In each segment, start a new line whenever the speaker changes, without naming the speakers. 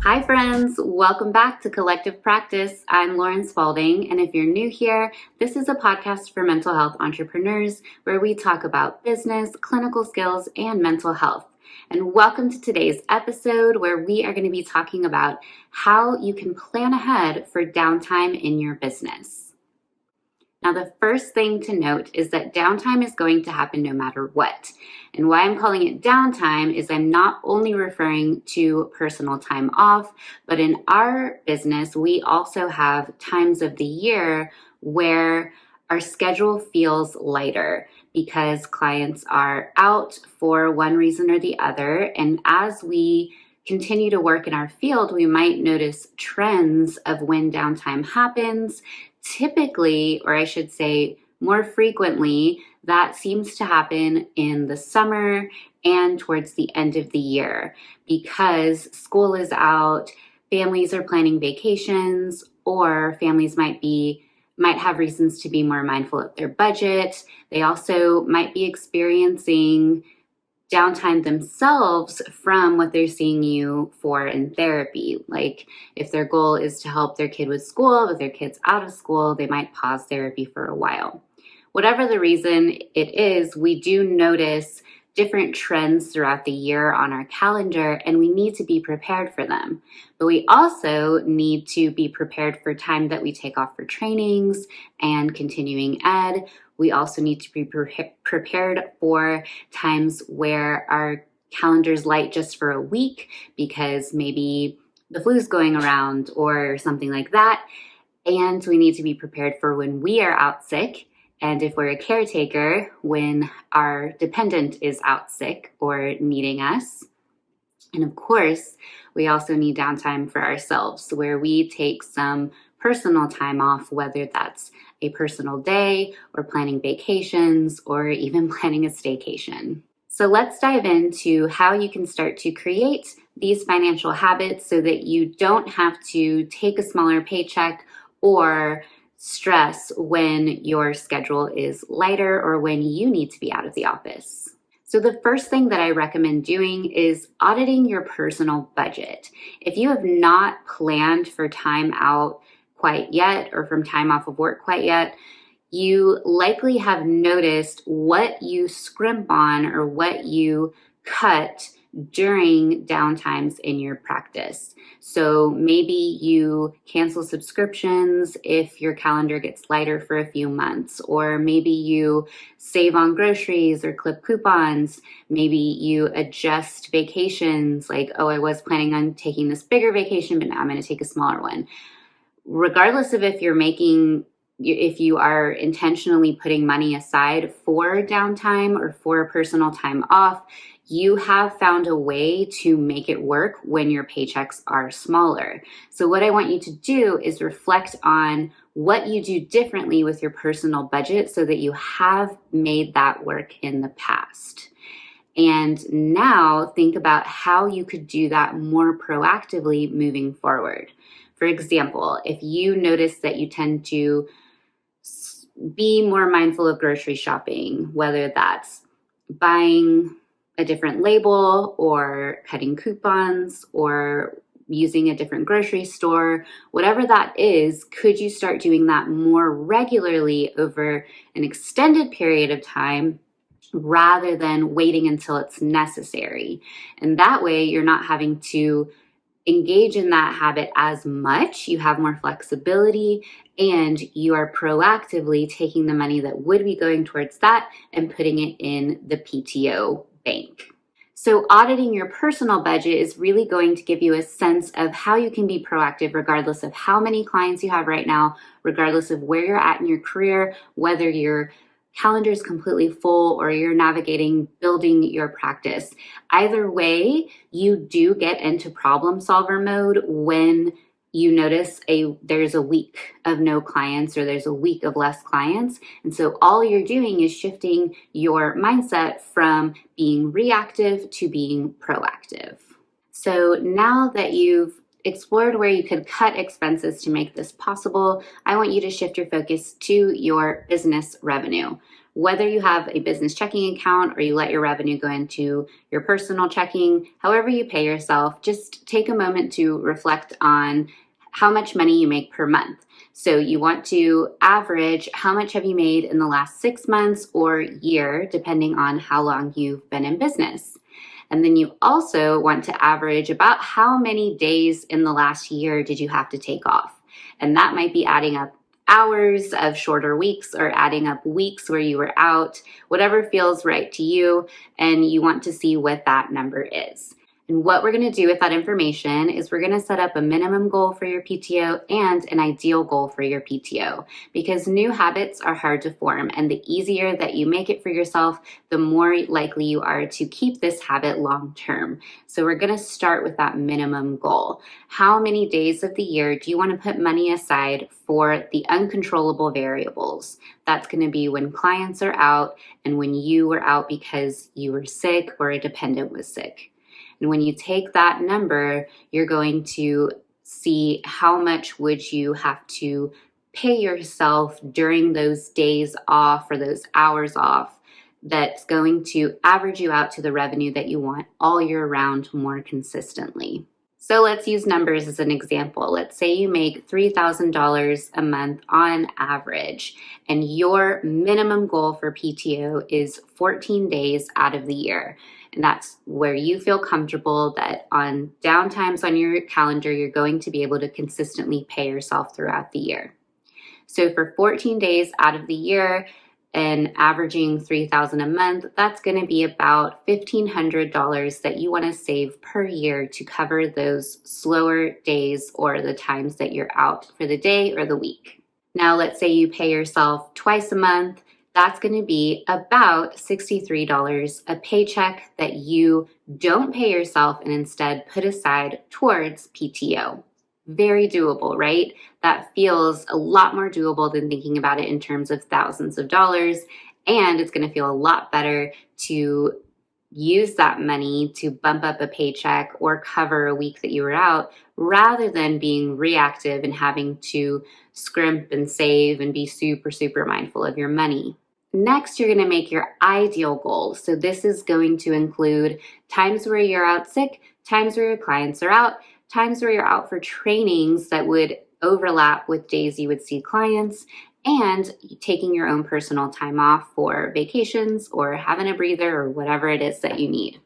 Hi friends, welcome back to Collective Practice. I'm Lauren Spalding, and if you're new here, this is a podcast for mental health entrepreneurs where we talk about business, clinical skills, and mental health. And welcome to today's episode where we are going to be talking about how you can plan ahead for downtime in your business. Now, the first thing to note is that downtime is going to happen no matter what. And why I'm calling it downtime is I'm not only referring to personal time off, but in our business, we also have times of the year where our schedule feels lighter because clients are out for one reason or the other. And as we continue to work in our field, we might notice trends of when downtime happens. Typically, or I should say more frequently, that seems to happen in the summer and towards the end of the year because school is out, families are planning vacations, or families might have reasons to be more mindful of their budget. They also might be experiencing downtime themselves from what they're seeing you for in therapy. Like if their goal is to help their kid with school, but their kid's out of school, they might pause therapy for a while. Whatever the reason it is, we do notice different trends throughout the year on our calendar, and we need to be prepared for them. But we also need to be prepared for time that we take off for trainings and continuing ed. We also need to be prepared for times where our calendar's light just for a week because maybe the flu's going around or something like that. And we need to be prepared for when we are out sick. And if we're a caretaker, when our dependent is out sick or needing us. And of course, we also need downtime for ourselves where we take some personal time off, whether that's a personal day or planning vacations or even planning a staycation. So let's dive into how you can start to create these financial habits so that you don't have to take a smaller paycheck or stress when your schedule is lighter or when you need to be out of the office. So the first thing that I recommend doing is auditing your personal budget. If you have not planned for time out quite yet or from time off of work quite yet, you likely have noticed what you scrimp on or what you cut during downtimes in your practice. So maybe you cancel subscriptions if your calendar gets lighter for a few months, or maybe you save on groceries or clip coupons. Maybe you adjust vacations like, oh, I was planning on taking this bigger vacation, but now I'm going to take a smaller one. Regardless of if you are intentionally putting money aside for downtime or for personal time off, you have found a way to make it work when your paychecks are smaller. So what I want you to do is reflect on what you do differently with your personal budget so that you have made that work in the past. And now think about how you could do that more proactively moving forward. For example, if you notice that you tend to be more mindful of grocery shopping, whether that's buying a different label or cutting coupons or using a different grocery store, whatever that is, could you start doing that more regularly over an extended period of time rather than waiting until it's necessary? And that way you're not having to engage in that habit as much, you have more flexibility, and you are proactively taking the money that would be going towards that and putting it in the PTO bank. So auditing your personal budget is really going to give you a sense of how you can be proactive regardless of how many clients you have right now, regardless of where you're at in your career, whether your calendar is completely full or you're navigating building your practice. Either way, you do get into problem solver mode when you notice there's a week of no clients or there's a week of less clients. And so all you're doing is shifting your mindset from being reactive to being proactive. So now that you've explored where you could cut expenses to make this possible, I want you to shift your focus to your business revenue. Whether you have a business checking account or you let your revenue go into your personal checking, however you pay yourself, just take a moment to reflect on how much money you make per month. So you want to average how much have you made in the last 6 months or year, depending on how long you've been in business. And then you also want to average about how many days in the last year did you have to take off. And that might be adding up hours of shorter weeks or adding up weeks where you were out, whatever feels right to you, and you want to see what that number is. And what we're going to do with that information is we're going to set up a minimum goal for your PTO and an ideal goal for your PTO, because new habits are hard to form, and the easier that you make it for yourself, the more likely you are to keep this habit long term. So we're going to start with that minimum goal. How many days of the year do you want to put money aside for the uncontrollable variables? That's going to be when clients are out and when you were out because you were sick or a dependent was sick. And when you take that number, you're going to see how much would you have to pay yourself during those days off or those hours off that's going to average you out to the revenue that you want all year round more consistently. So let's use numbers as an example. Let's say you make $3,000 a month on average, and your minimum goal for PTO is 14 days out of the year. And that's where you feel comfortable that on downtimes on your calendar, you're going to be able to consistently pay yourself throughout the year. So for 14 days out of the year and averaging $3,000 a month, that's going to be about $1,500 that you want to save per year to cover those slower days or the times that you're out for the day or the week. Now, let's say you pay yourself twice a month. That's going to be about $63 a paycheck that you don't pay yourself and instead put aside towards PTO. Very doable, right? That feels a lot more doable than thinking about it in terms of thousands of dollars. And it's going to feel a lot better to use that money to bump up a paycheck or cover a week that you were out, rather than being reactive and having to scrimp and save and be super, super mindful of your money. Next, you're going to make your ideal goal. So this is going to include times where you're out sick, times where your clients are out, times where you're out for trainings that would overlap with days you would see clients, and taking your own personal time off for vacations or having a breather or whatever it is that you need.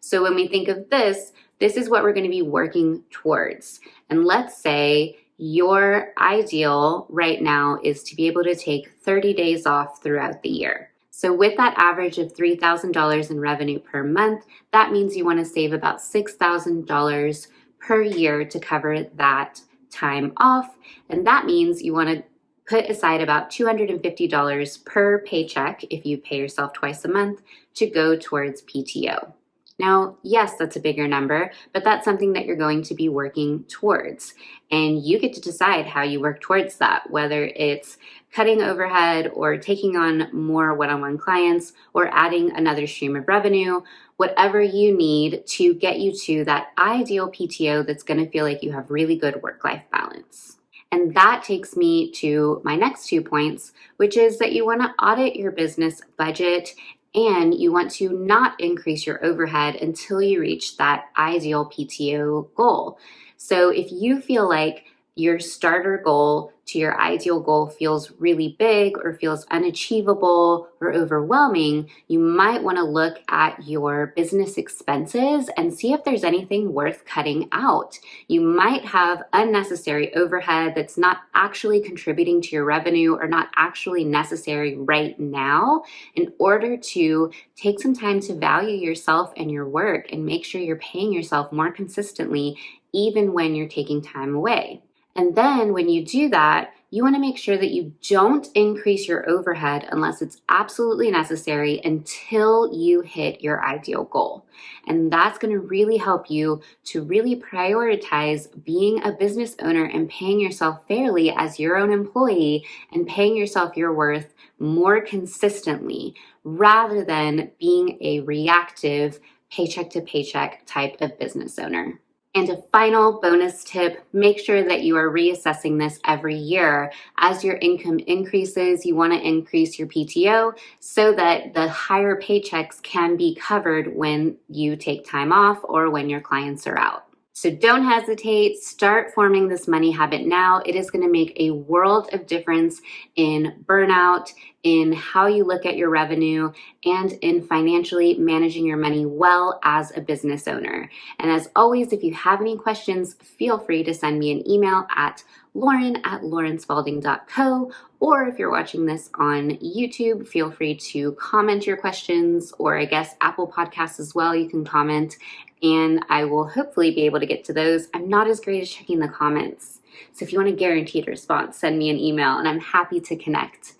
So when we think of this is what we're going to be working towards. And let's say your ideal right now is to be able to take 30 days off throughout the year. So with that average of $3,000 in revenue per month, that means you want to save about $6,000 per year to cover that time off. And that means you want to put aside about $250 per paycheck if you pay yourself twice a month to go towards PTO. Now, yes, that's a bigger number, but that's something that you're going to be working towards. And you get to decide how you work towards that, whether it's cutting overhead or taking on more one-on-one clients or adding another stream of revenue, whatever you need to get you to that ideal PTO that's going to feel like you have really good work-life balance. And that takes me to my next 2 points, which is that you want to audit your business budget and you want to not increase your overhead until you reach that ideal PTO goal. So if you feel like your starter goal to your ideal goal feels really big or feels unachievable or overwhelming, you might want to look at your business expenses and see if there's anything worth cutting out. You might have unnecessary overhead that's not actually contributing to your revenue or not actually necessary right now, in order to take some time to value yourself and your work and make sure you're paying yourself more consistently, even when you're taking time away. And then when you do that, you want to make sure that you don't increase your overhead unless it's absolutely necessary until you hit your ideal goal. And that's going to really help you to really prioritize being a business owner and paying yourself fairly as your own employee and paying yourself your worth more consistently, rather than being a reactive paycheck to paycheck type of business owner. And a final bonus tip, make sure that you are reassessing this every year. As your income increases, you want to increase your PTO so that the higher paychecks can be covered when you take time off or when your clients are out. So don't hesitate, start forming this money habit now. It is going to make a world of difference in burnout, in how you look at your revenue, and in financially managing your money well as a business owner. And as always, if you have any questions, feel free to send me an email at lauren@laurenspalding.co, or if you're watching this on YouTube, feel free to comment your questions, or I guess Apple Podcasts as well, you can comment, and I will hopefully be able to get to those. I'm not as great as checking the comments, so if you want a guaranteed response, send me an email, and I'm happy to connect.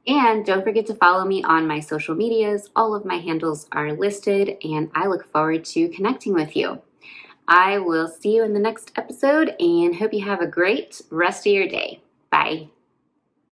And don't forget to follow me on my social medias. All of my handles are listed, and I look forward to connecting with you. I will see you in the next episode and hope you have a great rest of your day. Bye.